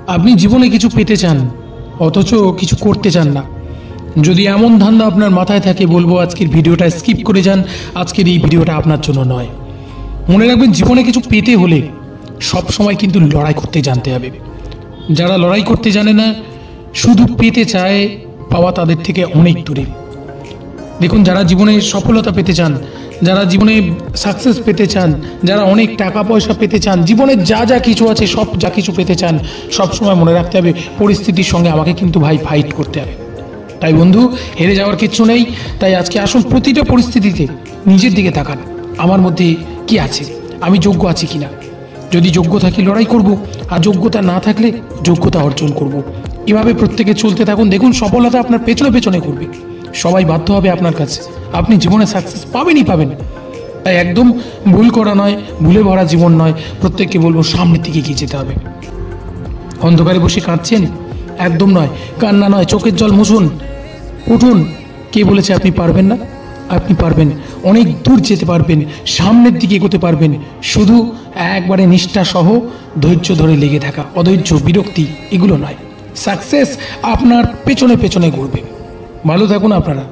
আপনি জীবনে কিছু পেতে চান অথচ কিছু করতে চান না। যদি এমন ধান্দা আপনার মাথায় থাকে, বলবো আজকের ভিডিওটা স্কিপ করে যান। আজকের এই ভিডিওটা আপনার জন্য নয়। মনে রাখবেন, জীবনে কিছু পেতে হলে সব সময় কিন্তু লড়াই করতে জানতে হবে। যারা লড়াই করতে জানে না, শুধু পেতে চায়, পাওয়া তাদের থেকে অনেক দূরে। দেখুন, যারা জীবনে সফলতা পেতে চান, যারা জীবনে সাকসেস পেতে চান, যারা অনেক টাকা পয়সা পেতে চান, জীবনের যা যা কিছু আছে সব যা কিছু পেতে চান, সব সময় মনে রাখতে হবে পরিস্থিতির সঙ্গে আমাকে কিন্তু ভাই ফাইট করতে হবে। তাই বন্ধু, হেরে যাওয়ার কিচ্ছু নেই। তাই আজকে আসুন প্রতিটা পরিস্থিতিতে নিজের দিকে তাকান, আমার মধ্যে কি আছে, আমি যোগ্য আছি কিনা। যদি যোগ্য থাকি লড়াই করব, আর যোগ্যতা না থাকলে যোগ্যতা অর্জন করব। এভাবে প্রত্যেকে চলতে থাকুন, দেখুন সফলতা আপনার পেছনে পেছনে করবে। সবাই বাধ্য হবে আপনার কাছে, আপনি জীবনে সাকসেস পাবেনই পাবেন। তাই একদম ভুল করা নয়, ভুলে ভরা জীবন নয়। প্রত্যেককে বলবো সামনের দিকে এগিয়ে যেতে হবে। অন্ধকারে বসে কাঁদছেন, একদম নয়, কান্না নয়, চোখের জল মুছুন, উঠুন। কে বলেছে আপনি পারবেন না? আপনি পারবেন, অনেক দূর যেতে পারবেন, সামনের দিকে এগোতে পারবেন। শুধু একবারে নিষ্ঠা সহ ধৈর্য ধরে লেগে থাকা, অধৈর্য বিরক্তি এগুলো নয়। সাকসেস আপনার পেছনে পেছনে ঘুরবে। ভালো থাকুন আপনারা।